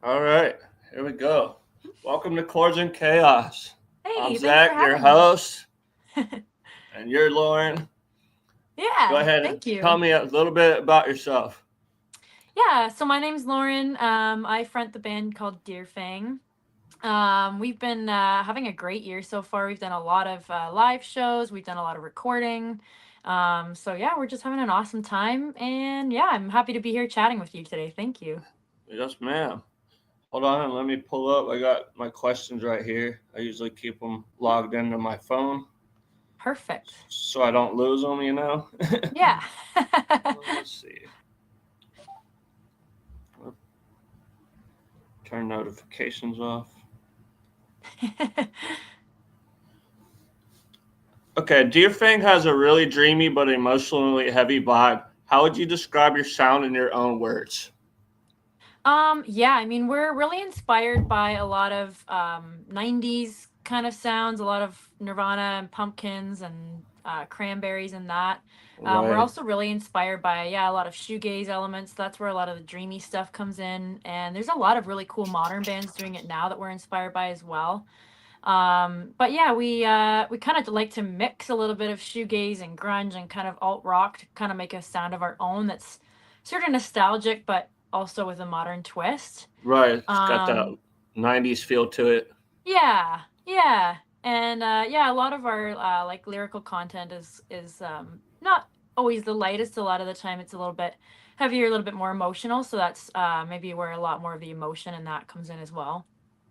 All right, here we go. Welcome to Chords and Chaos. I'm Hey, thanks for Zach, your having me. host, and you're Lauren. Go Yeah, ahead and thank tell you. me a little bit about yourself. Yeah, so my name's Lauren. I front the band called Dear Fang. We've been having a great year so far. We've done a lot of live shows. We've done a lot of recording. So yeah, we're just having an awesome time. And yeah, I'm happy to be here chatting with you today. Thank you. Yes, ma'am. Hold on, let me pull up. I got my questions right here. I usually keep them logged into my phone Perfect. so I don't lose them, Yeah. Let's see. Turn notifications off. Okay, Dear Fang has a really dreamy but emotionally heavy vibe. How would you describe your sound in your own words? Yeah, I mean, we're really inspired by a lot of 90s kind of sounds, a lot of Nirvana and Pumpkins and Cranberries and that. We're Right. also really inspired by, yeah, a lot of shoegaze elements. That's where a lot of the dreamy stuff comes in. And there's a lot of really cool modern bands doing it now that we're inspired by as well. But yeah, we kind of like to mix a little bit of shoegaze and grunge and kind of alt rock to kind of make a sound of our own that's sort of nostalgic, but also with a modern twist. Right. It's got that Um, 90s feel to it. yeah, yeah, and yeah, a lot of our like lyrical content is not always the lightest. A lot of the time, it's a little bit heavier, a little bit more emotional. So that's maybe where a lot more of the emotion in that comes in as well.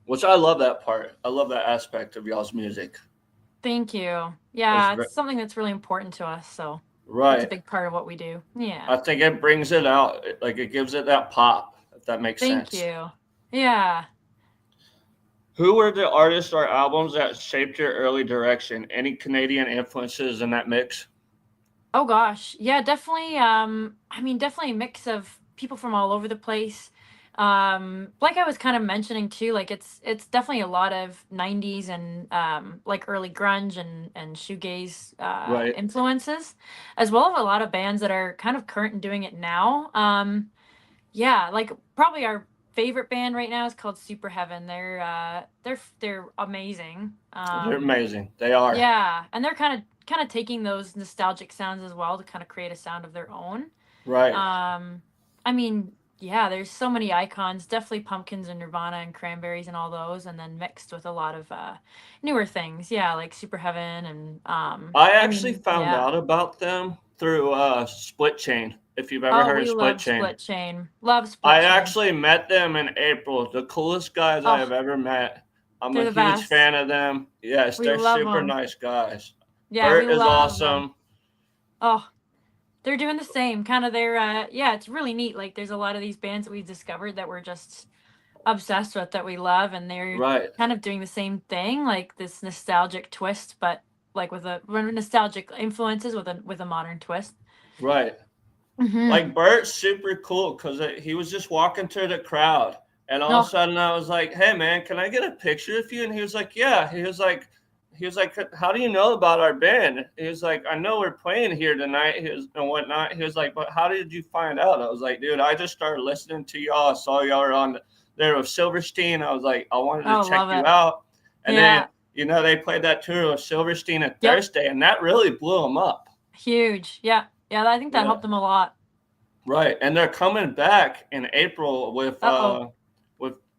Which I love that part. I love that aspect of y'all's music. Thank you. It's Yeah, it's something that's really important to us. So that's a right. big part of what we do. Yeah. I think it brings it out. Like it gives it that pop, if that makes Thank sense. you. Yeah. Who were the artists or albums that shaped your early direction? Any Canadian influences in that mix? Oh gosh. Yeah, definitely I mean definitely a mix of people from all over the place. Like I was kind of mentioning too, like it's definitely a lot of 90s and like early grunge and shoegaze Right. influences as well as a lot of bands that are kind of current and doing it now. Yeah, like probably our favorite band right now is called Super Heaven. They're amazing. They're amazing. They are. Yeah, and they're kind of taking those nostalgic sounds as well to kind of create a sound of their own. Right. Um, I mean, yeah, there's so many icons. Definitely Pumpkins and Nirvana and Cranberries and all those, and then mixed with a lot of newer things. Yeah, like Super Heaven and I I actually mean, found yeah. out about them through Split Chain. If you've ever Oh, heard of we Split love Chain, Split Chain. Love Split I Chain. actually met them in April. The coolest guys I Oh, have ever met. I'm they're a the huge best. fan of them. Yes, We they're love super them. nice guys. Yeah, we Bert is love them. awesome. Oh, they're doing the same. Kind of their yeah, it's really neat. Like there's a lot of these bands that we've discovered that we're just obsessed with that we love and they're Right, kind of doing the same thing, like this nostalgic twist, but like with a nostalgic influences with a modern twist. right. Like Mhm. Bert's super cool because he was just walking through the crowd, and all of a Oh, sudden I was like, "Hey man, can I get a picture of you?" And he was like, "Yeah." He was like, "How do you know about our band?" He was like, "I know we're playing here tonight." And whatnot. He was like, "But how did you find out?" I was like, "Dude, I just started listening to y'all. I saw y'all were on there with Silverstein. I was like, I wanted to oh, check love you it. out." And then Yeah. they played that tour with Silverstein at Yep. Thursday, and that really blew them up. Huge. Yeah. Yeah, I think that Yeah. helped them a lot. Right, and they're coming back in April with Uh-oh.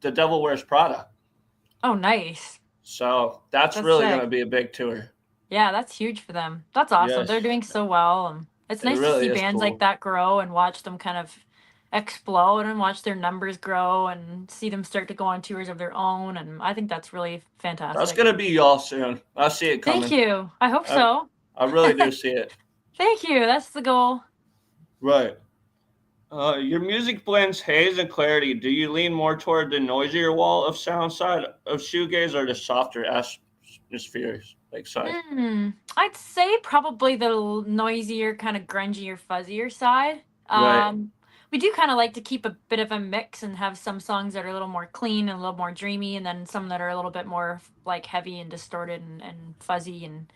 The Devil Wears Prada. Oh, nice. So that's That's really going to sick. be a big tour. Yeah, that's huge for them. That's awesome. They're Yes, doing so well. It's it nice to really see is bands like cool. that grow and watch them kind of explode and watch their numbers grow and see them start to go on tours of their own. And I think that's really That's fantastic. going to be y'all soon. I see it Thank coming. you. I hope I, so. I really do see it. Thank you. That's the goal. Right. Your music blends haze and clarity. Do you lean more toward the noisier wall of sound side of shoegaze or the softer atmospheres like side? I'd say probably the noisier, kind of grungier, fuzzier side. Right. We do kind of like to keep a bit of a mix and have some songs that are a little more clean and a little more dreamy, and then some that are a little bit more like heavy and distorted and fuzzy and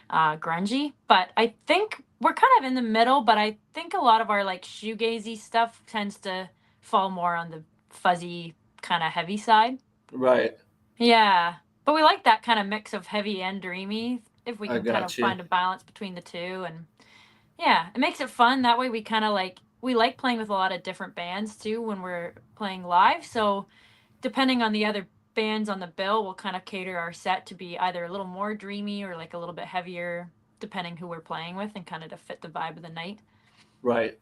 grungy. But I think we're kind of in the middle. But I think a lot of our like shoegazy stuff tends to fall more on the fuzzy, kind of heavy side. Right. Yeah. But we like that kind of mix of heavy and dreamy if we I can kind of got you. find a balance between the two. And yeah, it makes it fun. That way we kind of like, we like playing with a lot of different bands too when we're playing live. So depending on the other bands on the bill, we'll kind of cater our set to be either a little more dreamy or like a little bit heavier, depending who we're playing with and kind of to fit the vibe of the night. Right.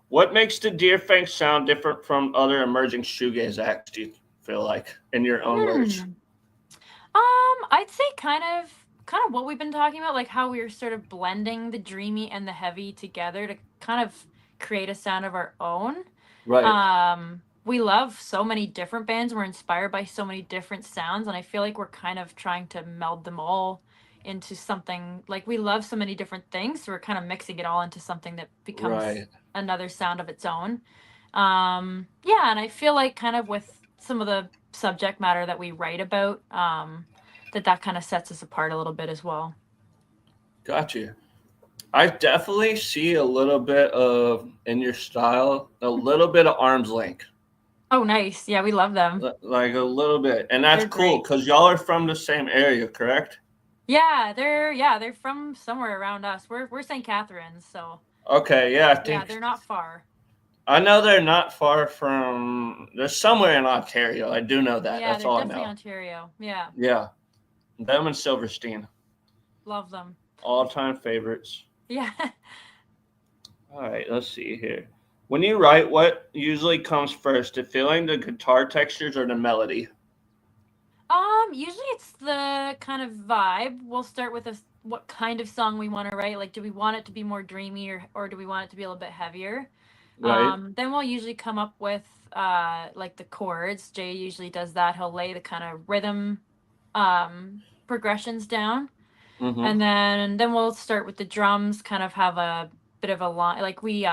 What makes the Deer Fang sound different from other emerging shoegaze acts, do you feel like, in your own words? Hmm. I'd say kind of what we've been talking about, like how we're sort of blending the dreamy and the heavy together to kind of create a sound of our own. Right. We love so many different bands. We're inspired by so many different sounds, and I feel like we're kind of trying to meld them all into something. Like we love so many different things, so we're kind of mixing it all into something that becomes Right. another sound of its own. Yeah, and I feel like kind of with some of the subject matter that we write about, that kind of sets us apart a little bit as well. Got you. I definitely see a little bit of, in your style, a little bit of arm's length. Oh, nice. Yeah, we love them. Like a little bit. And that's They're cool great. because y'all are from the same area, correct? Yeah, they're from somewhere around us. We're St. Catharines, so Okay, yeah, I yeah, think they're not far. I know they're not far from. They're somewhere in Ontario. I do know that. Yeah, That's they're all I definitely know. Ontario. Yeah, Yeah, them and Silverstein, love them. all-time favorites. Yeah. All right, let's see here. When you write, what usually comes first? The feeling, the guitar textures, or the melody? Usually it's the kind of vibe. We'll start with what kind of song we want to write. Like, do we want it to be more dreamy or do we want it to be a little bit heavier? Right. Then we'll usually come up with like the chords. Jay usually does that. He'll lay the kind of rhythm progressions down. Mm-hmm. And then we'll start with the drums, kind of have a bit of a line, like we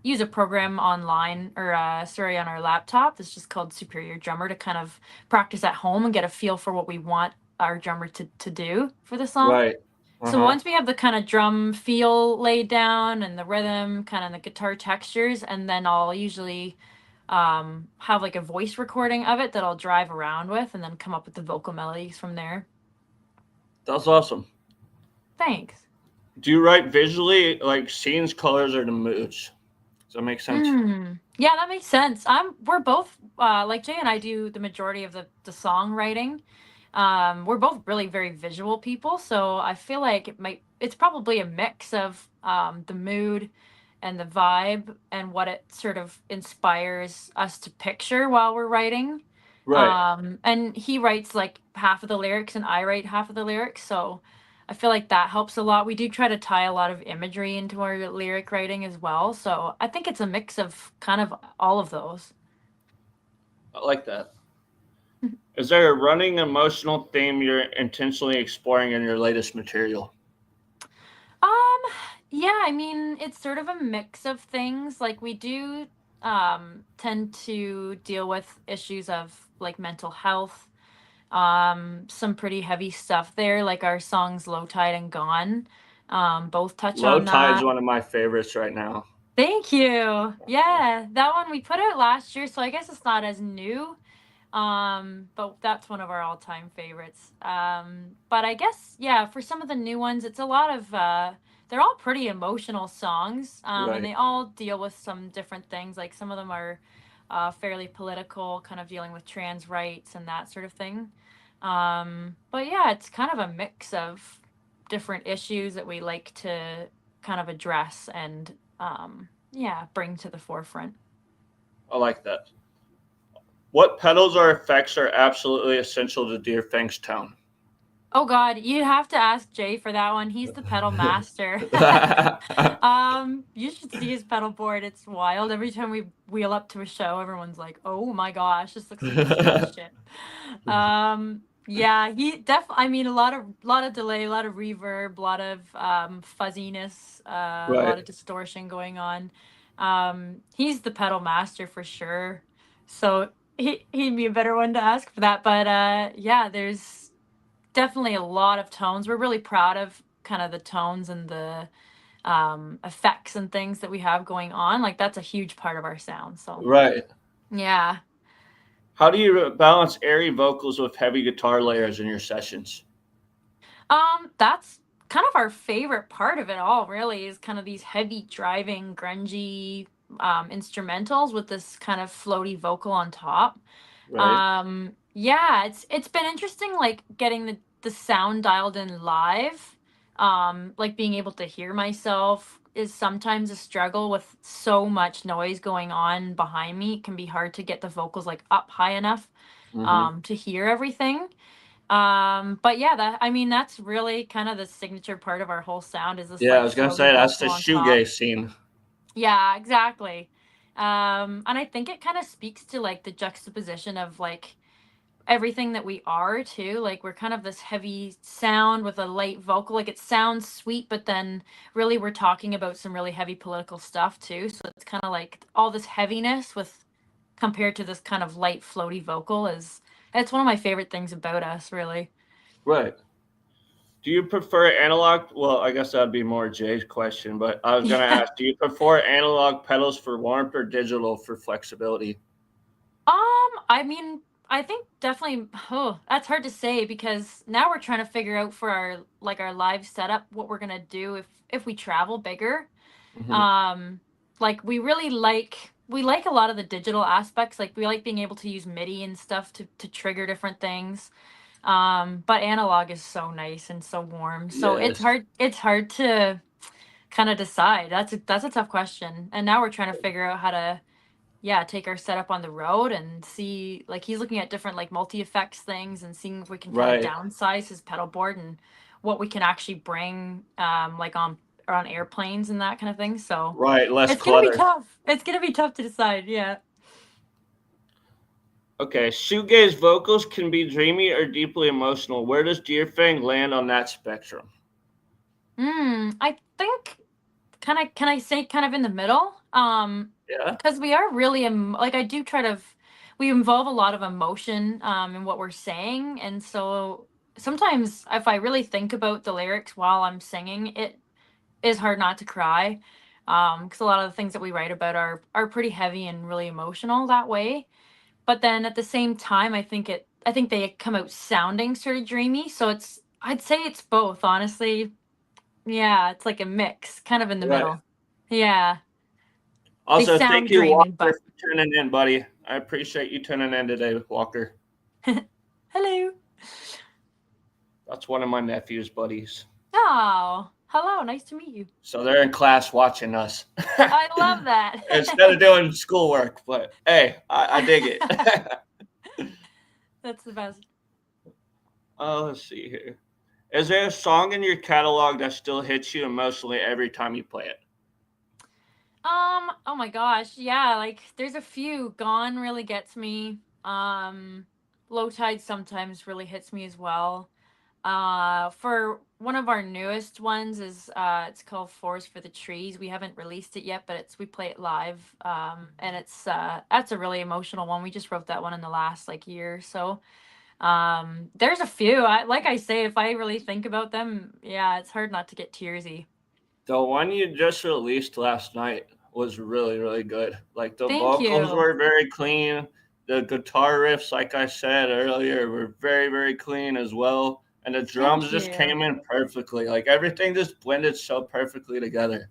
use a program online or sorry, on our laptop. It's just called Superior Drummer to kind of practice at home and get a feel for what we want our drummer to do for the song. Right. Uh So huh. once we have the kind of drum feel laid down and the rhythm, kind of the guitar textures, and then I'll usually have like a voice recording of it that I'll drive around with and then come up with the vocal melodies from there. That's awesome. Thanks. Do you write visually, like scenes, colors, or the moods? Does that make sense? Yeah, that makes sense. We're both like Jay and I do the majority of the songwriting. We're both really very visual people, so I feel like it's probably a mix of the mood and the vibe and what it sort of inspires us to picture while we're writing. Right. And he writes like half of the lyrics and I write half of the lyrics, so I feel like that helps a lot. We do try to tie a lot of imagery into our lyric writing as well. So I think it's a mix of kind of all of those. I like that. Is there a running emotional theme you're intentionally exploring in your latest material? Um, yeah, I mean, it's sort of a mix of things. Like we do tend to deal with issues of like mental health. Some pretty heavy stuff there, like our songs Low Tide and Gone. Both touch Low on Tide's that. one of my favorites right now. Thank you. Yeah, that one we put out last year, so I guess it's not as new. But that's one of our all-time favorites. But I guess yeah, for some of the new ones, it's a lot of they're all pretty emotional songs. And Right. they all deal with some different things. Like some of them are fairly political, kind of dealing with trans rights and that sort of thing. But yeah, it's kind of a mix of different issues that we like to kind of address and yeah, bring to the forefront. I like that. What pedals or effects are absolutely essential to Deer Fang's tone? Oh God, you have to ask Jay for that one. He's the pedal master. You should see his pedal board. It's wild. Every time we wheel up to a show, everyone's like, "Oh my gosh, this looks like a spaceship." Yeah, he definitely. I mean, a lot of delay, a lot of reverb, a lot of fuzziness, a Right. lot of distortion going on. He's the pedal master for sure. So he'd be a better one to ask for that. But yeah, there's definitely a lot of tones. We're really proud of kind of the tones and the effects and things that we have going on. Like that's a huge part of our sound. So Right. yeah. How do you balance airy vocals with heavy guitar layers in your sessions? That's kind of our favorite part of it all, really, is kind of these heavy driving, grungy instrumentals with this kind of floaty vocal on top. Right. Yeah, it's been interesting, like getting the sound dialed in live. Like being able to hear myself is sometimes a struggle with so much noise going on behind me. It can be hard to get the vocals like up high enough Mm-hmm. to hear everything. But yeah, that I mean that's really kind of the signature part of our whole sound is this Yeah, I like was gonna floaty say that's the vocal on top. shoegaze scene. Yeah, exactly. And I think it kind of speaks to like the juxtaposition of like everything that we are too. Like we're kind of this heavy sound with a light vocal. Like it sounds sweet, but then really we're talking about some really heavy political stuff too. So it's kind of like all this heaviness with compared to this kind of light floaty vocal is it's one of my favorite things about us, really. Right. Do you prefer analog? Well, I guess that'd be more Jay's question, but I was gonna Yeah. ask: do you prefer analog pedals for warmth or digital for flexibility? I mean, I think definitely oh, that's hard to say because now we're trying to figure out for our like our live setup what we're gonna do if we travel bigger. Hmm. Um like we like a lot of the digital aspects. Like we like being able to use MIDI and stuff to trigger different things. But analog is so nice and so warm. So Yes. it's hard to kind of decide. That's a tough question. And now we're trying to figure out how to yeah, take our setup on the road and see like he's looking at different like multi effects things and seeing if we can kind of Right. downsize his pedal board and what we can actually bring like on airplanes and that kind of thing. So Right. Less it's gonna be clutter. tough. It's gonna be tough to decide. Yeah. Okay. Shoegaze vocals can be dreamy or deeply emotional. Where does Dear Fang land on that spectrum? I think kind of can I say kind of in the middle? Yeah. Because we are really like I do try to we involve a lot of emotion in what we're saying, and so sometimes if I really think about the lyrics while I'm singing, it is hard not to cry. Because a lot of the things that we write about are pretty heavy and really emotional that way. But then at the same time, I think they come out sounding sort of dreamy. So it's I'd say it's both, honestly. Yeah, it's like a mix, kind of in the Right. middle. Yeah, they Also, thank sound you, dreamy, Walker, but for tuning in, buddy. I appreciate you tuning in today, Walker. hello. That's one of my nephew's buddies. Oh, hello. Nice to meet you. So they're in class watching us I love that. instead of doing schoolwork. But hey, I dig it. That's the best. Let's see here. Is there a song in your catalog that still hits you emotionally every time you play it? Oh my gosh. Yeah, like there's a few. Gone really gets me. Low Tide sometimes really hits me as well. For one of our newest ones is it's called Forest for the Trees. We haven't released it yet, but it's we play it live. And it's that's a really emotional one. We just wrote that one in the last like year or so. There's a few. Like I say, if I really think about them, yeah, it's hard not to get tearsy. The one you just released last night was really, really good. Like the Thank vocals you. were very clean. The guitar riffs, like I said earlier, were very, very clean as well. And the drums Thank just you. came in perfectly. Like everything just blended so perfectly together.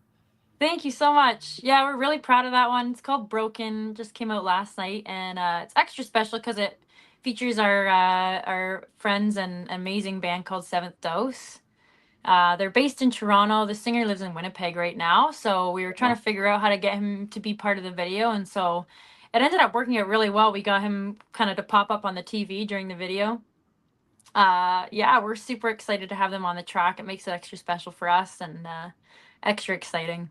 Thank you so much. Yeah, we're really proud of that one. It's called Broken. Just came out last night, and it's extra special because it features our friends and amazing band called Seventh Dose. They're based in Toronto. The singer lives in Winnipeg right now, so we were trying to figure out how to get him to be part of the video, and so it ended up working out really well. We got him kind of to pop up on the TV during the video. Yeah, we're super excited to have them on the track. It makes it extra special for us and extra exciting.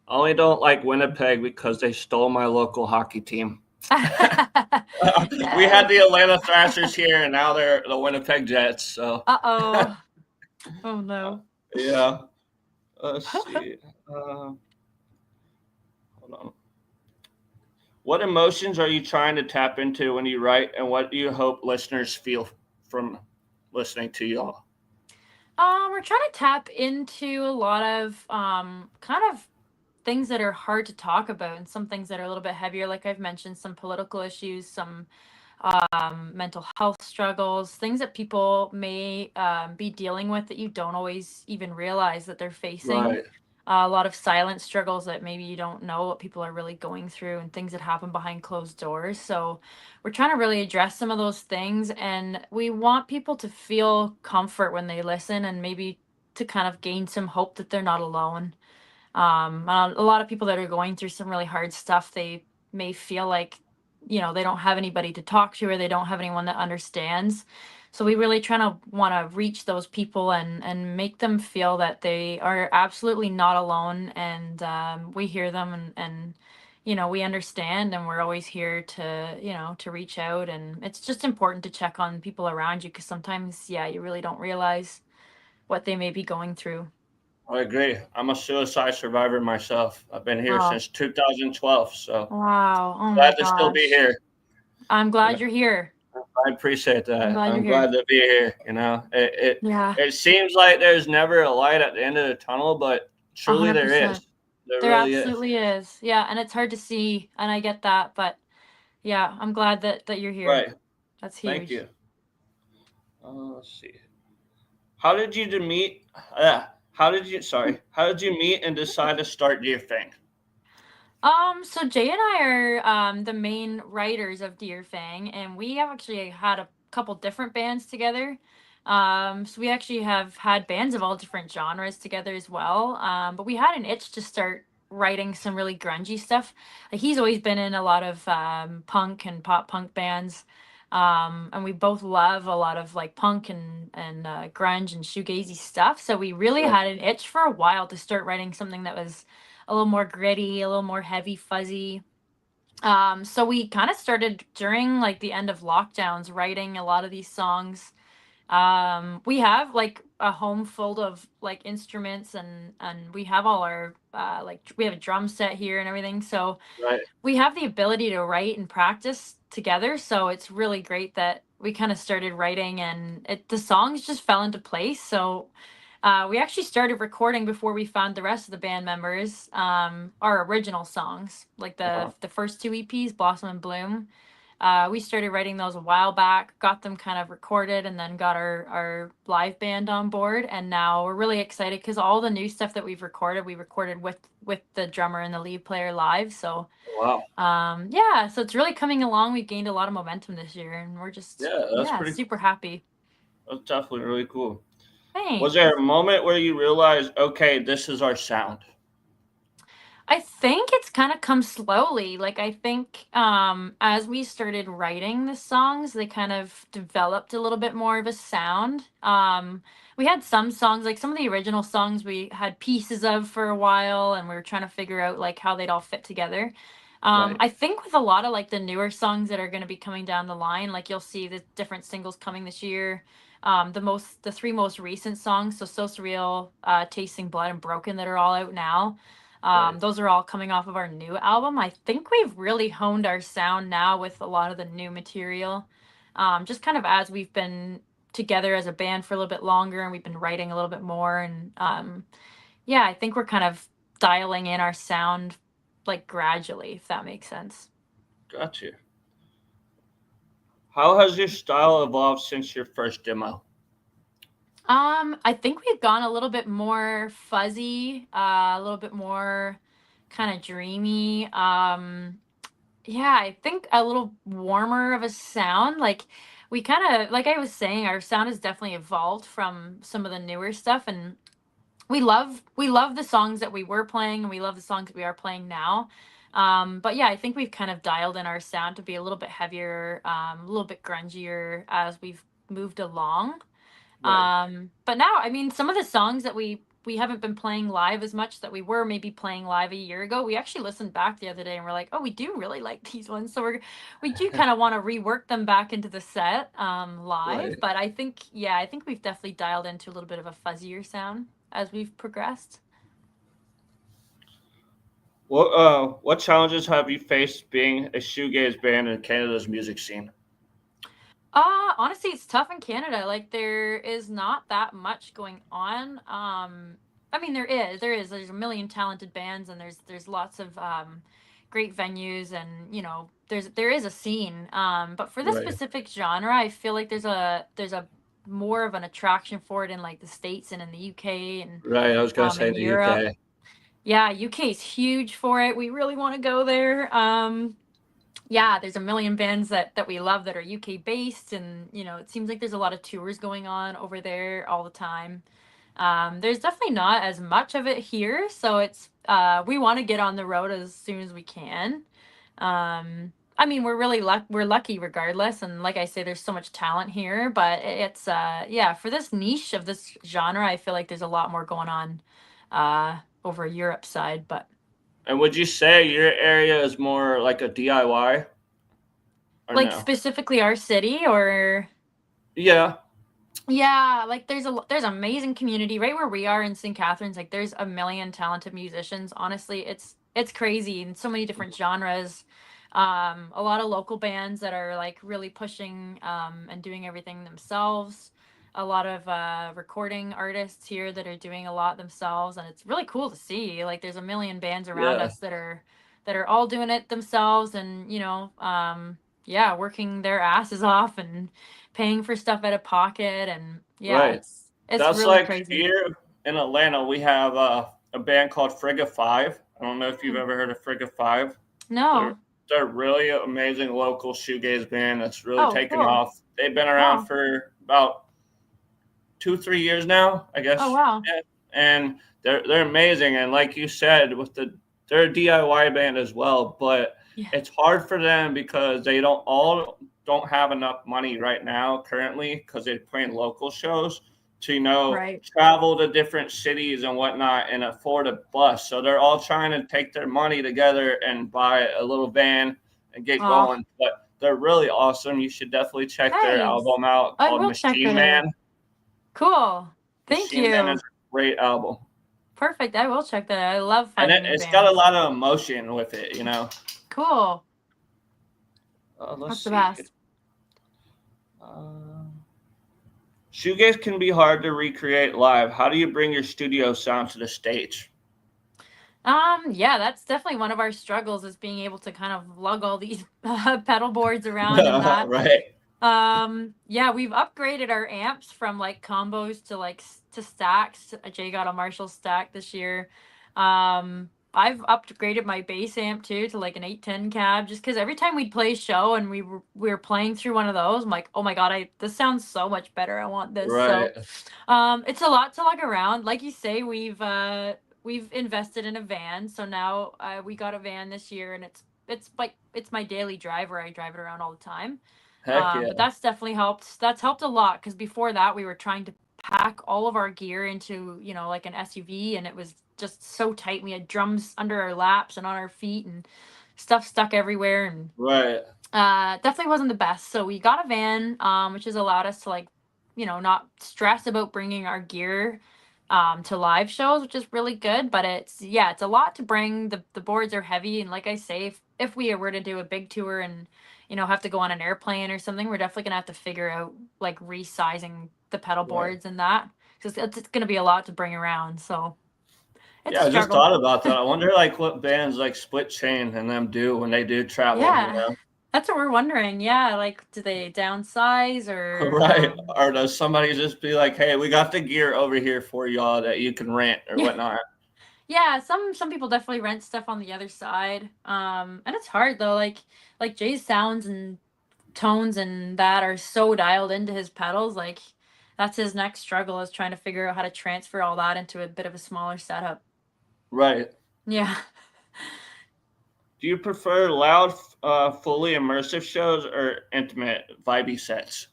I only don't like Winnipeg because they stole my local hockey team. We had No. the Atlanta Thrashers here, and now they're the Winnipeg Jets. So, Uh-oh. Oh no. yeah. Let's see. Hold on. What emotions are you trying to tap into when you write, and what do you hope listeners feel from listening to y'all? We're trying to tap into a lot of kind of things that are hard to talk about and some things that are a little bit heavier. Like I've mentioned, some political issues, some mental health struggles, things that people may be dealing with that you don't always even realize that they're facing. Right. A lot of silent struggles that maybe you don't know what people are really going through and things that happen behind closed doors. So we're trying to really address some of those things, and we want people to feel comfort when they listen and maybe to kind of gain some hope that they're not alone. A lot of people that are going through some really hard stuff, they may feel like, they don't have anybody to talk to, or they don't have anyone that understands. So we really try to want to reach those people and make them feel that they are absolutely not alone, and we hear them, and we understand, and we're always here to to reach out. And it's just important to check on people around you, because sometimes, yeah, you really don't realize what they may be going through. I agree. I'm a suicide survivor myself. I've been here Oh, since 2012, so wow. Oh my glad to still be gosh. here. I'm You know, glad you're here. I appreciate I'm that. glad you're I'm here. glad to be here. Yeah, It seems like there's never a light at the end of the tunnel, but truly there is. 100%. There There really is. absolutely is. Yeah, and it's hard to see, and I get that, but yeah, I'm glad that you're here. Right. That's Thank huge. you. Let's see. How did you meet? How did you? Sorry. How did you meet and decide to start your thing? So Jay and I are the main writers of Dear Fang, and we have actually had a couple different bands together. So we actually have had bands of all different genres together as well. But we had an itch to start writing some really grungy stuff. Like, he's always been in a lot of punk and pop punk bands. And we both love a lot of like punk and grunge and shoegazy stuff. So we really Right. had an itch for a while to start writing something that was a little more gritty, a little more heavy, fuzzy. So we kind of started during like the end of lockdowns, writing a lot of these songs. We have like a home full of like instruments, and we have all our we have a drum set here and everything. So Right. we have the ability to write and practice together. So it's really great that we kind of started writing, and the songs just fell into place. So we actually started recording before we found the rest of the band members. Our original songs, like the Wow. the first two EPs, Blossom and Bloom. We started writing those a while back, got them kind of recorded, and then got our live band on board. And now we're really excited because all the new stuff that we recorded with the drummer and the lead player live. So Wow. yeah, so it's really coming along. We've gained a lot of momentum this year, and we're just, Yeah, that's yeah, pretty cool. super happy. That's definitely really cool. Was Thanks. there a moment where you realized, okay, this is our sound? I think it's kind of come slowly. Like, I think as we started writing the songs, they kind of developed a little bit more of a sound. We had some songs, like some of the original songs we had pieces of for a while, and we were trying to figure out like how they'd all fit together. Right. I think with a lot of like the newer songs that are going to be coming down the line, like you'll see the different singles coming this year. The three most recent songs, so surreal, tasting blood, and broken, that are all out now. Right. Those are all coming off of our new album. I think we've really honed our sound now with a lot of the new material. Just kind of as we've been together as a band for a little bit longer, and we've been writing a little bit more. And yeah, I think we're kind of dialing in our sound like gradually, if that makes sense. Got you. How has your style evolved since your first demo? I think we've gone a little bit more fuzzy, a little bit more kind of dreamy. Yeah, I think a little warmer of a sound. Like, we kind of, like I was saying, our sound has definitely evolved from some of the newer stuff, and we love the songs that we were playing, and we love the songs that we are playing now. But yeah, I think we've kind of dialed in our sound to be a little bit heavier, a little bit grungier as we've moved along. Right. But now, I mean, some of the songs that we haven't been playing live as much that we were maybe playing live a year ago, we actually listened back the other day and we're like, oh, we do really like these ones. So we do kind of want to rework them back into the set live. Right. But I think, yeah, I think we've definitely dialed into a little bit of a fuzzier sound as we've progressed. What challenges have you faced being a shoegaze band in Canada's music scene? Honestly, it's tough in Canada. Like, there is not that much going on. I mean, there's a million talented bands, and there's lots of great venues, and there is a scene. But for this Right. specific genre, I feel like there's a more of an attraction for it in like the States and in the UK and Right. I was gonna say in the Europe. UK. Yeah, UK is huge for it. We really want to go there. Yeah, there's a million bands that we love that are UK based, and it seems like there's a lot of tours going on over there all the time. There's definitely not as much of it here, so it's we want to get on the road as soon as we can. I mean, we're lucky regardless, and like I say, there's so much talent here. But it's yeah, for this niche of this genre, I feel like there's a lot more going on over Europe side. But And would you say your area is more like a DIY or like no? specifically our city, or Yeah. yeah, like there's amazing community right where we are in St. Catharines. Like there's a million talented musicians. Honestly, it's crazy in so many different genres. A lot of local bands that are like really pushing and doing everything themselves. A lot of recording artists here that are doing a lot themselves, and it's really cool to see. Like there's a million bands around Yeah. us that are all doing it themselves, and yeah, working their asses off and paying for stuff out of pocket, and yeah, Right. it's That's really like crazy. here in Atlanta, we have a band called Frigga Five. I don't know if you've Hmm. ever heard of Frigga Five. They're No. they're really amazing local shoegaze band that's really Oh, taken cool. off. They've been around Wow. for about 2, 3 years now, I Oh, guess. wow. Yeah. And they're amazing. And like you said, they're a DIY band as well, but Yeah. it's hard for them because they don't have enough money right now currently because they're playing local shows to Right. travel to different cities and whatnot and afford a bus. So they're all trying to take their money together and buy a little van and get Oh, going. But they're really awesome. You should definitely check their nice. album out I called will check Machine it out. Man. Cool. Thank Machine Man is you. a great album. Perfect. I will check that out. I love And finding new it's got a bands. lot of emotion with it. Cool. Let's That's the see. best. Uh, Shoegaze can be hard to recreate live. How do you bring your studio sound to the stage? Yeah, that's definitely one of our struggles, is being able to kind of lug all these pedal boards around and that. Right. Yeah, we've upgraded our amps from like combos to like to stacks. Jay got a Marshall stack this year. I've upgraded my bass amp too to like an 810 cab, just because every time we'd play a show and we were playing through one of those, I'm like, oh my god, I this sounds so much better. I want this. So Right. it's a lot to lug around. Like you say, we've invested in a van. So now we got a van this year, and it's like it's my daily driver. I drive it around all the time. Heck yeah. But that's definitely helped. That's helped a lot, because before that we were trying to pack all of our gear into like an SUV, and it was just so tight. We had drums under our laps and on our feet, and stuff stuck everywhere, and Right. definitely wasn't the best. So we got a van, which has allowed us to like not stress about bringing our gear to live shows, which is really good. But it's a lot to bring. The boards are heavy, and like I say, if we were to do a big tour and have to go on an airplane or something, we're definitely gonna have to figure out like resizing the pedal Right. boards and that, because it's gonna be a lot to bring around. So it's a Yeah, I just struggle. thought about that. I wonder like what bands like Split Chain and them do when they do travel. Yeah, that's what we're wondering. Yeah, like do they downsize or Right. Or does somebody just be like, hey, we got the gear over here for y'all that you can rent or yeah. whatnot? Yeah, some people definitely rent stuff on the other side. And it's hard though, like Jay's sounds and tones and that are so dialed into his pedals, like that's his next struggle, is trying to figure out how to transfer all that into a bit of a smaller setup. Right. Yeah. Do you prefer loud, fully immersive shows or intimate, vibey sets?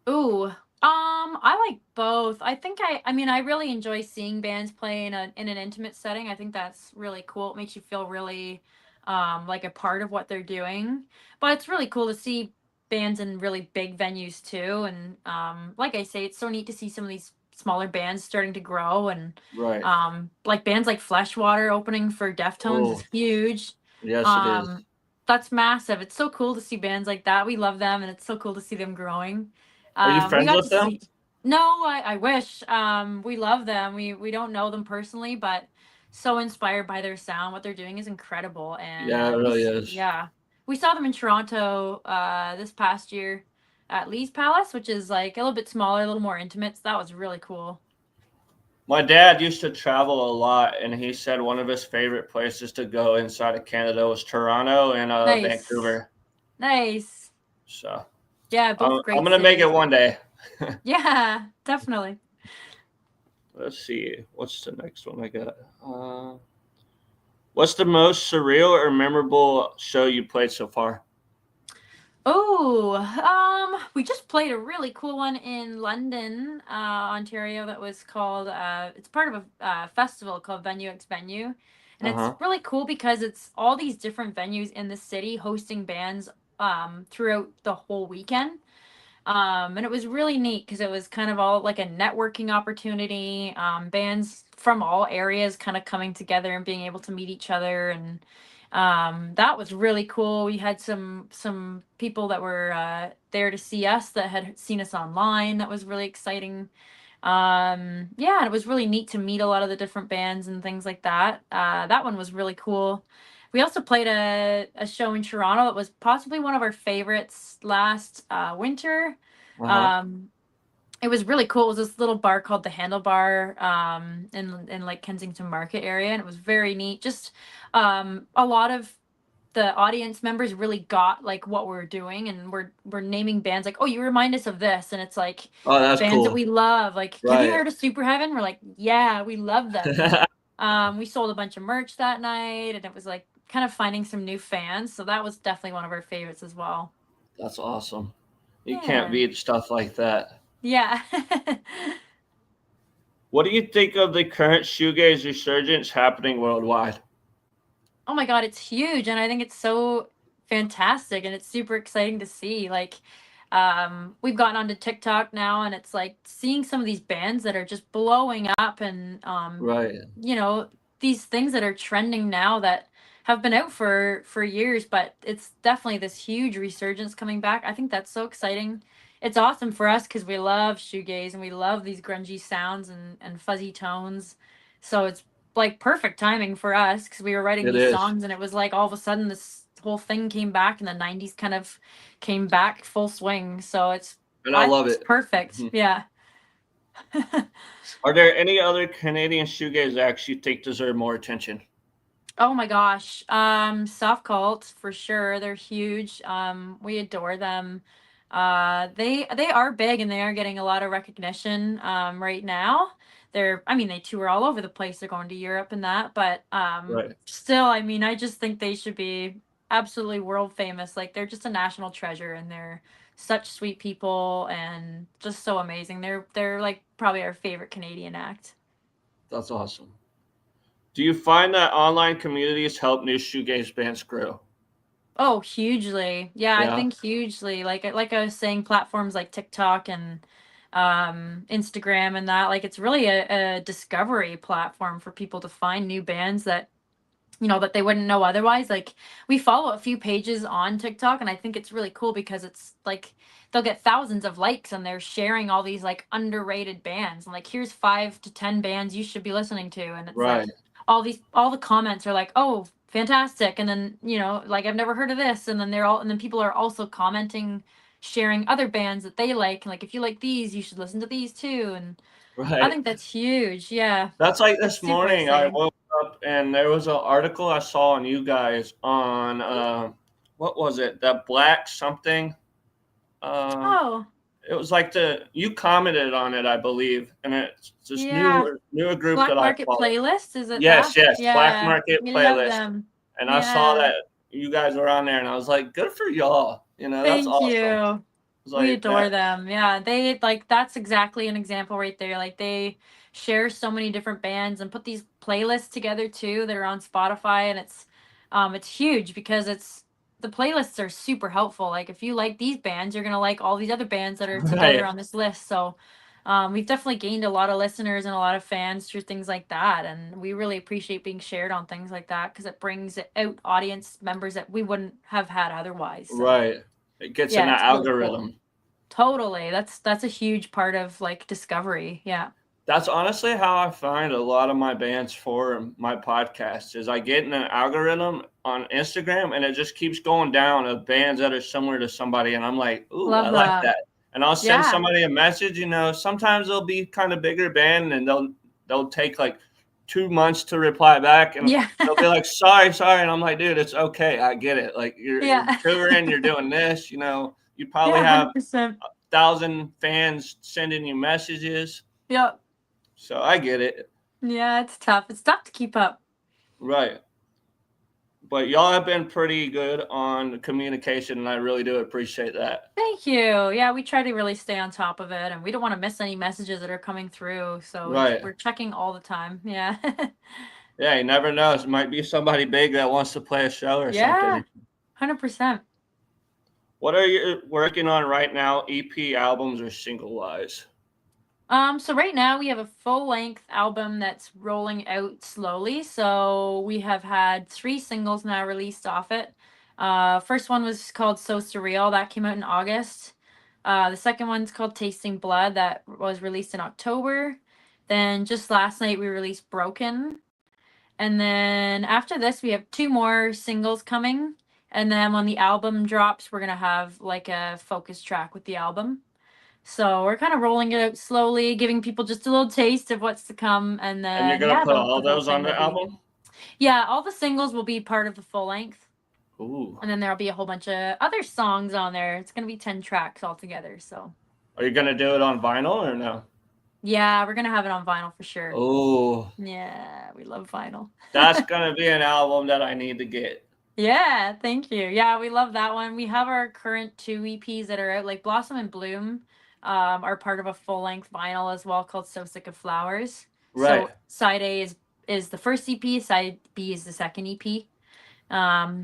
Ooh. I like both. I mean, I really enjoy seeing bands play in an intimate setting. I think that's really cool. It makes you feel really like a part of what they're doing. But it's really cool to see bands in really big venues too. And like I say, it's so neat to see some of these smaller bands starting to grow, and Right. like bands like Fleshwater opening for Deftones Oh, is huge. yes, it is. Um that's massive. It's so cool to see bands like that. We love them, and it's so cool to see them growing. Are you We friends got with to them? see. No, I wish. We love them. We don't know them personally, but so inspired by their sound. What they're doing is incredible. And Yeah, it really is. yeah, we saw them in Toronto this past year at Lee's Palace, which is like a little bit smaller, a little more intimate. So that was really cool. My dad used to travel a lot, and he said one of his favorite places to go inside of Canada was Toronto and Nice, Vancouver. nice. So Yeah, both I'm great gonna make it cities. one day. Yeah, definitely. Let's see, what's the next one I got? Uh, what's the most surreal or memorable show you played so far? Oh, we just played a really cool one in London, Ontario. That was called. It's part of a festival called Venue X Venue, and Uh it's huh. really cool because it's all these different venues in the city hosting bands throughout the whole weekend. And it was really neat because it was kind of all like a networking opportunity. Bands from all areas kind of coming together and being able to meet each other, and that was really cool. We had some people that were there to see us that had seen us online. That was really exciting. Yeah, and it was really neat to meet a lot of the different bands and things like that. That one was really cool. We also played a show in Toronto that was possibly one of our favorites last winter. Uh huh. Um, it was really cool. It was this little bar called the Handlebar in like Kensington Market area, and it was very neat. Just a lot of the audience members really got like what we're doing, and we're naming bands like, oh, you remind us of this, and it's like Oh, that's bands that cool. we love. Like, have you Right. heard of Super Heaven? We're like, yeah, we love them. We sold a bunch of merch that night, and it was like kind of finding some new fans. So that was definitely one of our favorites as well. That's awesome. You can't Yeah. beat stuff like that. Yeah. What do you think of the current shoegaze resurgence happening worldwide? Oh my god, it's huge, and I think it's so fantastic, and it's super exciting to see. Like, we've gotten onto TikTok now, and it's like seeing some of these bands that are just blowing up, and Right. you know, these things that are trending now that have been out for years, but it's definitely this huge resurgence coming back. I think that's so exciting. It's awesome for us because we love shoegaze and we love these grungy sounds and fuzzy tones. So it's like perfect timing for us because we were writing It these is. songs and it was like all of a sudden this whole thing came back and the 90s kind of came back full swing. So And I I love it's it. perfect. Mhm. Yeah. Are there any other Canadian shoegaze acts you think deserve more attention? Oh my gosh. Soft Cult for sure. They're huge. We adore them. They are big and they are getting a lot of recognition right now. I mean they tour all over the place. They're going to Europe and that, but Right. still I mean I just think they should be absolutely world famous. Like they're just a national treasure and they're such sweet people and just so amazing. They're like probably our favorite Canadian act. That's awesome. Do you find that online communities help new shoegaze bands grow? Oh, hugely. Yeah, I Yeah. think hugely. Like I was saying, platforms like TikTok and Instagram and that, like it's really a discovery platform for people to find new bands that that they wouldn't know otherwise. Like we follow a few pages on TikTok and I think it's really cool because it's like they'll get thousands of likes and they're sharing all these like underrated bands and like here's 5 to 10 bands you should be listening to and it's like Right. all the comments are like, oh, fantastic, and then like I've never heard of this, and then people are also commenting, sharing other bands that they like, and like if you like these you should listen to these too, and I Right. think that's huge. Yeah, That's like it's this super morning. I exciting. woke up and there was an article I saw on you guys on what was it? That black something. Um, Oh, it was like you commented on it, I believe, and it's this yeah. newer group Black that I Market follow. Playlist, is it Yes, that? yes, Black Yeah, Market we love playlist, them. and I saw Yeah, that you guys were on there, and I was like, good for y'all. That's thank awesome. I you. was We like that. adore them. Yeah, they like that's exactly an example right there. Like they share so many different bands and put these playlists together too that are on Spotify, and it's huge because the playlists are super helpful. Like if you like these bands, you're going to like all these other bands that are together Right, on this list. So we've definitely gained a lot of listeners and a lot of fans through things like that, and we really appreciate being shared on things like that because it brings out audience members that we wouldn't have had otherwise. So right. It gets in yeah, that it's really cool. algorithm. Totally. That's a huge part of like discovery. Yeah. That's honestly how I find a lot of my bands for my podcast is I get in an algorithm on Instagram and it just keeps going down of bands that are similar to somebody and I'm like, ooh, I Love like that. that. And I'll send Yeah. somebody a message, sometimes they'll be kind of bigger band and they'll take like 2 months to reply back and Yeah. they'll be like, sorry. And I'm like, dude, it's okay. I get it. Like you're Yeah. touring, you're doing this, you probably Yeah, have 100%. 1,000 fans sending you messages. Yep. So I get it. Yeah, it's tough. It's tough to keep up. Right. But y'all have been pretty good on communication, and I really do appreciate that. Thank you. Yeah, we try to really stay on top of it, and we don't want to miss any messages that are coming through. So Right. we're checking all the time. Yeah. Yeah, you never know. It might be somebody big that wants to play a show or Yeah, something. 100%. What are you working on right now, EP albums or single wise? So right now we have a full length album that's rolling out slowly. So we have had 3 singles now released off it. First one was called So Surreal, that came out in August. The second one's called Tasting Blood, that was released in October. Then just last night we released Broken. And then after this we have 2 more singles coming. And then when the album drops, we're gonna have like a focus track with the album. So we're kind of rolling it out slowly, giving people just a little taste of what's to come, and And you're then gonna yeah, put the all whole those on thing will the be album? yeah, all the singles will be part of the full length, Ooh. and then there'll be a whole bunch of other songs on there. It's gonna be 10 tracks altogether. So Are you gonna do it on vinyl or no? yeah, we're gonna have it on vinyl for sure. Oh, Yeah, we love vinyl. that's gonna be an album that I need to get. Yeah, thank you. Yeah, we love that one. We have our current 2 EPs that are out, like Blossom and Bloom, are part of a full length vinyl as well called So Sick of Flowers. Right. So side A is the first EP, side B is the second EP.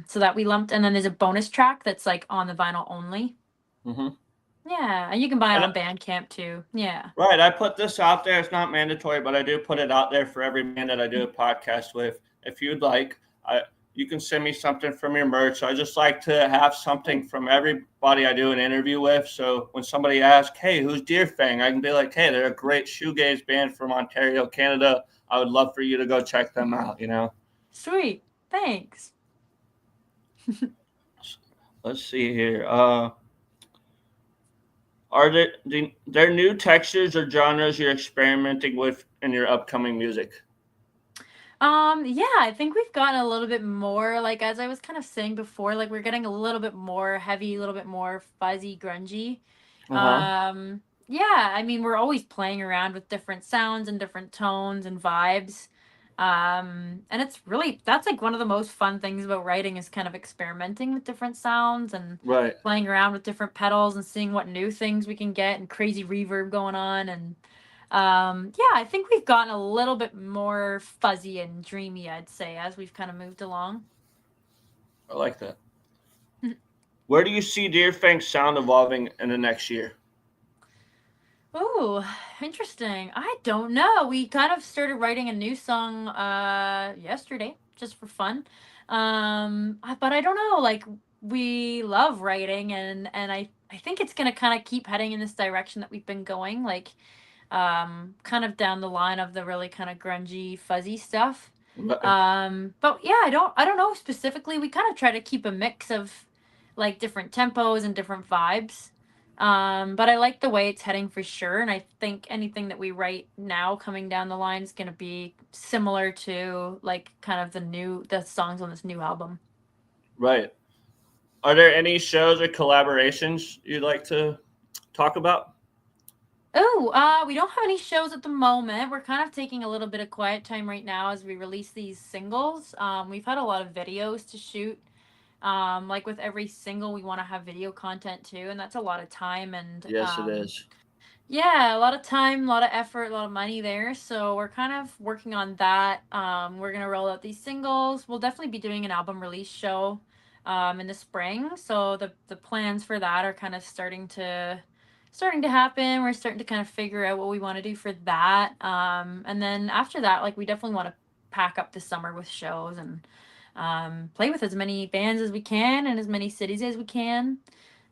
So that we lumped, and then there's a bonus track that's like on the vinyl only. Mm-hmm. Yeah, and you can buy it And on Bandcamp too. Yeah. right, I put this out there. It's not mandatory, but I do put it out there for every man that I do a podcast with. If you'd like, you can send me something from your merch. I just like to have something from everybody I do an interview with. So when somebody asks, "Hey, who's Deer Fang?" I can be like, "Hey, they're a great shoegaze band from Ontario, Canada. I would love for you to go check them out." Sweet. Thanks. Let's see here. Are there new textures or genres you're experimenting with in your upcoming music? Yeah, I think we've gotten a little bit more, like as I was kind of saying before, like we're getting a little bit more heavy, a little bit more fuzzy, grungy. Uh huh. Yeah, I mean, we're always playing around with different sounds and different tones and vibes. And that's like one of the most fun things about writing is kind of experimenting with different sounds and Right. playing around with different pedals and seeing what new things we can get and crazy reverb going on. And yeah, I think we've gotten a little bit more fuzzy and dreamy, I'd say, as we've kind of moved along. I like that. Where do you see Deer Fang's sound evolving in the next year? Oh, interesting. I don't know. We kind of started writing a new song yesterday just for fun. But I don't know, like we love writing, and I think it's going to kind of keep heading in this direction that we've been going, like kind of down the line of the really kind of grungy, fuzzy stuff. Right. But yeah, I don't know specifically. We kind of try to keep a mix of like different tempos and different vibes. But I like the way it's heading for sure, and I think anything that we write now coming down the line is going to be similar to like kind of the songs on this new album. Right. Are there any shows or collaborations you'd like to talk about? Oh, we don't have any shows at the moment. We're kind of taking a little bit of quiet time right now as we release these singles. We've had a lot of videos to shoot. Like with every single, we want to have video content too, and that's a lot of time and Yes, it is. yeah, a lot of time, a lot of effort, a lot of money there. So we're kind of working on that. We're gonna roll out these singles. We'll definitely be doing an album release show in the spring. So the plans for that are kind of starting to happen. We're starting to kind of figure out what we want to do for that. And then after that, like we definitely want to pack up the summer with shows and play with as many bands as we can and as many cities as we can.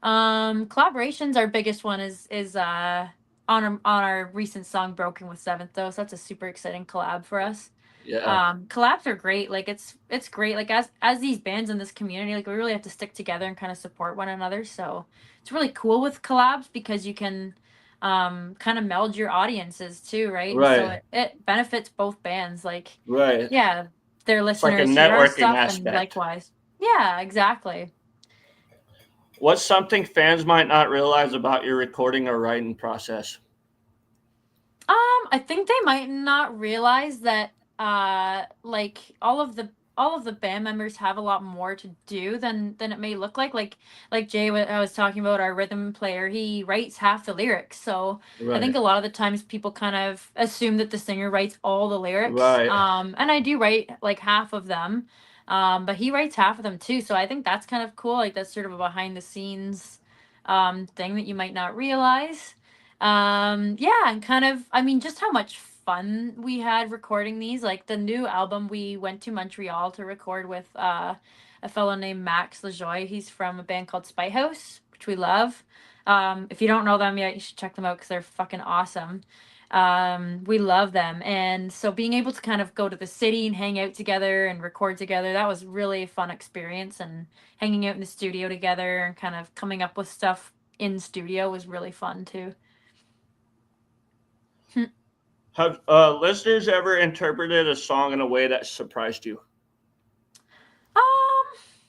Collaborations, our biggest one is on our recent song Broken with Seventh Dose. That's a super exciting collab for us. Yeah. Collabs are great. Like it's great. Like as these bands in this community, like we really have to stick together and kind of support one another. So it's really cool with collabs because you can kind of meld your audiences too, right? And so Right. it benefits both bands. Like, Right. yeah, their It's like a listeners hear our networking stuff and aspect. likewise. Yeah, exactly. What's something fans might not realize about your recording or writing process? I think they might not realize that like all of the band members have a lot more to do than it may look like. Like Jay, what I was talking about, our rhythm player, he writes half the lyrics. So I think Right. a lot of the times people kind of assume that the singer writes all the lyrics. Right. And I do write like half of them. But he writes half of them too. So I think that's kind of cool. Like that's sort of a behind the scenes thing that you might not realize. Yeah, and kind of, I mean, just how much fun we had recording these. Like the new album, we went to Montreal to record with a fellow named Max Lajoie. He's from a band called Spite House, which we love. If you don't know them yet, you should check them out because they're fucking awesome. We love them. And so being able to kind of go to the city and hang out together and record together, that was really a fun experience. And hanging out in the studio together and kind of coming up with stuff in studio was really fun too. Have listeners ever interpreted a song in a way that surprised you?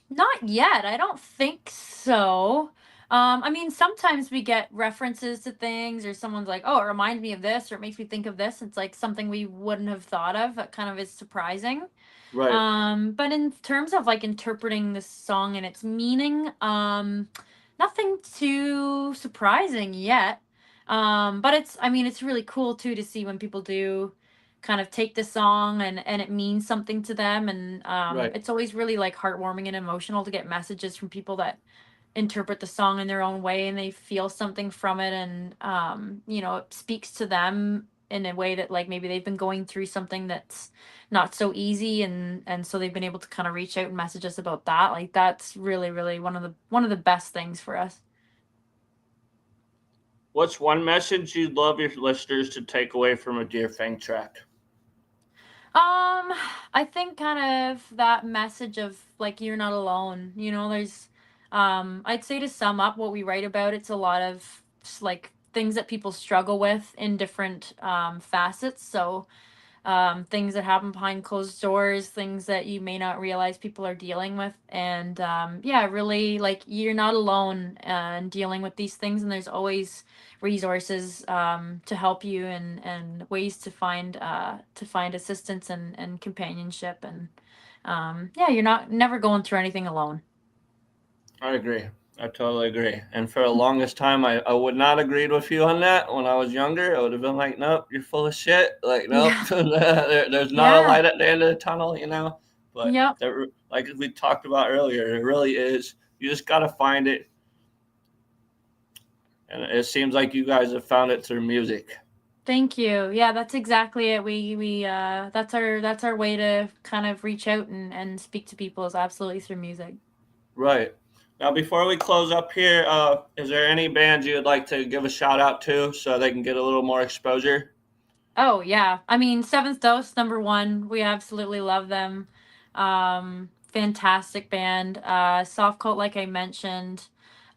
Not yet. I don't think so. I mean, sometimes we get references to things, or someone's like, "Oh, it reminds me of this," or "It makes me think of this." It's like something we wouldn't have thought of. That kind of is surprising. Right. But in terms of like interpreting this song and its meaning, nothing too surprising yet. But I mean, it's really cool too to see when people do kind of take the song and it means something to them, and Right. it's always really like heartwarming and emotional to get messages from people that interpret the song in their own way and they feel something from it, and it speaks to them in a way that like maybe they've been going through something that's not so easy, and so they've been able to kind of reach out and message us about that. Like that's really really one of the best things for us. What's one message you'd love your listeners to take away from a Dear Fang track? I think kind of that message of like you're not alone. There's I'd say to sum up what we write about, it's a lot of like things that people struggle with in different facets. So things that happen behind closed doors, things that you may not realize people are dealing with. And yeah, really, like you're not alone in dealing with these things, and there's always resources to help you, and ways to find assistance and companionship. And yeah, you're not never going through anything alone. I agree. I totally agree. And for the longest time, I would not agreed with you on that. When I was younger, I would have been like, nope, you're full of shit. Like, nope, Yeah. there's not a Yeah. light at the end of the tunnel. But Yep. there, like we talked about earlier, it really is. You just got to find it. And it seems like you guys have found it through music. Thank you. Yeah, that's exactly it. We that's our way to kind of reach out and speak to people, is absolutely through music. Right. Now, before we close up here, is there any bands you'd like to give a shout out to so they can get a little more exposure? Oh yeah. I mean, Seventh Dose, number one. We absolutely love them. Fantastic band. Soft Cult, like I mentioned.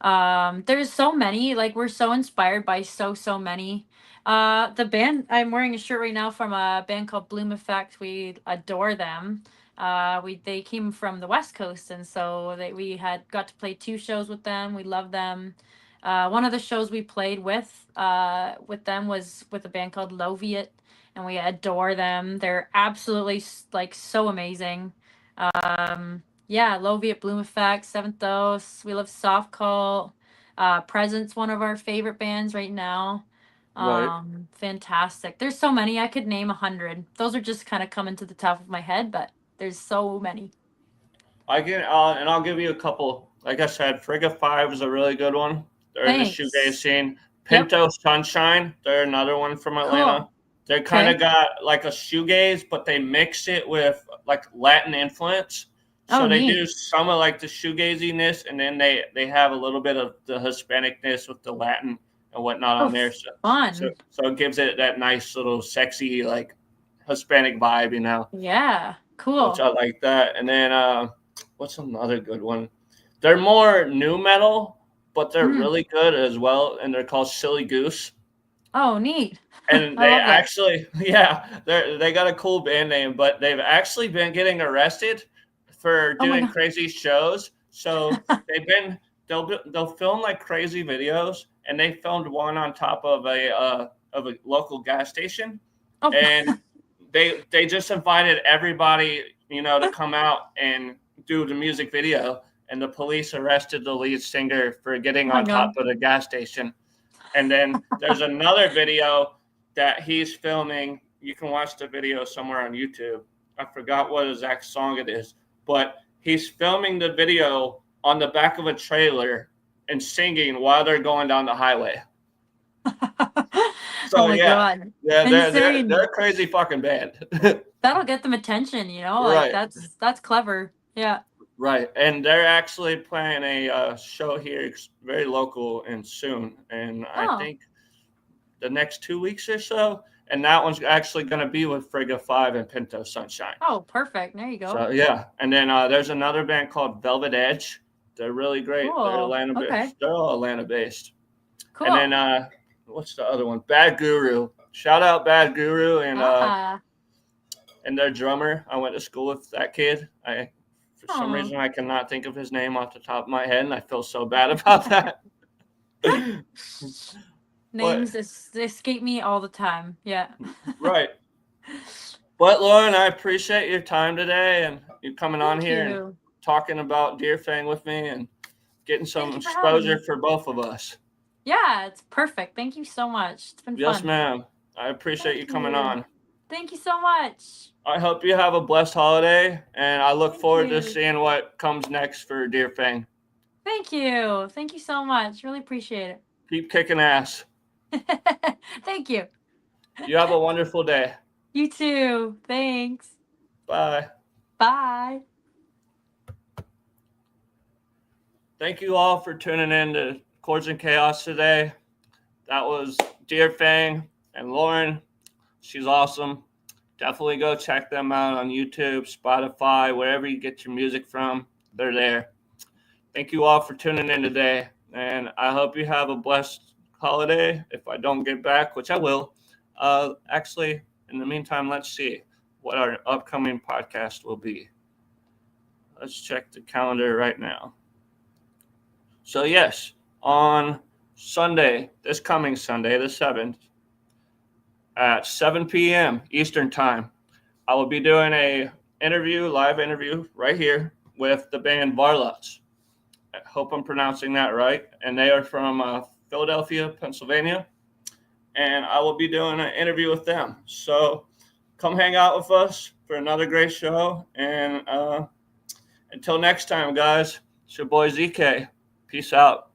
There's so many. Like we're so inspired by so many. The band, I'm wearing a shirt right now from a band called Bloom Effect. We adore them. They came from the West Coast, and so we had got to play two shows with them. We love them. One of the shows we played with them was with a band called Loviet, and we adore them. They're absolutely like so amazing. Yeah, Loviet, Bloom Effect, Seventh Dose. We love Soft Cult. Presence, one of our favorite bands right now. Right. Fantastic. There's so many. I could name 100. Those are just kind of coming to the top of my head, but there's so many. I can, and I'll give you a couple. Like I said, Frigga Five is a really good one. They're in the shoegaze Thanks. scene. Yep. Pinto Sunshine, they're another one from Atlanta. Cool. They kind Okay. of got like a shoegaze, but they mix it with like Latin influence. Oh, So they do neat. some of like the shoegaziness, and then they have a little bit of the Hispanicness with the Latin and whatnot Oh, on there. So fun. it gives it that nice little sexy like Hispanic vibe, Yeah, which cool. I like that. And then what's another good one? They're more new metal, but they're Mhm. really good as well, and they're called Silly Goose. Oh, neat. And I they love that. actually, yeah, they got a cool band name, but they've actually been getting arrested for Oh my doing god. crazy shows. So they've been they'll film like crazy videos, and they filmed one on top of a local gas station, Oh. and they just invited everybody, to come out and do the music video, and the police arrested the lead singer for Oh getting my on top god. of the gas station. And then there's another video that he's filming. You can watch the video somewhere on YouTube. I forgot what exact song it is, but he's filming the video on the back of a trailer and singing while they're going down the highway. Oh So my yeah, god. yeah, they're Insane. a crazy fucking band. That'll get them attention, like Right, that's clever. Yeah. right, and they're actually playing a show here, very local and soon, and I Oh. think the next 2 weeks or so. And that one's actually going to be with Frigga 5 and Pinto Sunshine. Oh, perfect. There you go. So, yeah. And then there's another band called Velvet Edge. They're really great. They're Cool. Atlanta Okay. based. They're all Atlanta based. And Cool. then what's the other one? Bad Guru. Shout out Bad Guru Ah. and their drummer. I went to school with that kid. For some Oh. reason I cannot think of his name off the top of my head, and I feel so bad about that. Names escape me all the time. Yeah. Right. But Lauren, I appreciate your time today and you coming on Thank here and you. talking about deer fang with me and getting some Thank you for having exposure me. for both of us. Yeah, it's perfect. Thank you so much. It's been Yes, fun. ma'am. I appreciate you Thank coming you. on. Thank you so much. I hope you have a blessed holiday, and I look Thank forward to you. seeing what comes next for deer fang. Thank you. Thank you so much. Really appreciate Keep kicking ass. it. Thank you. You have a wonderful day. You too. Thanks. Bye. Bye. Thank you all for tuning in to Chords and Chaos today. That was Deer Fang and Lauren. She's awesome. Definitely go check them out on YouTube, Spotify, wherever you get your music from. They're there. Thank you all for tuning in today. And I hope you have a blessed holiday. If I don't get back, which I will. Actually, in the meantime, let's see what our upcoming podcast will be. Let's check the calendar right now. So, yes, on Sunday, this coming Sunday, the 7th, at 7 p.m. Eastern Time, I will be doing a live interview right here with the band Varlots. I hope I'm pronouncing that right. And they are from Philadelphia, Pennsylvania. And I will be doing an interview with them. So come hang out with us for another great show. And until next time, guys, it's your boy ZK. Peace out.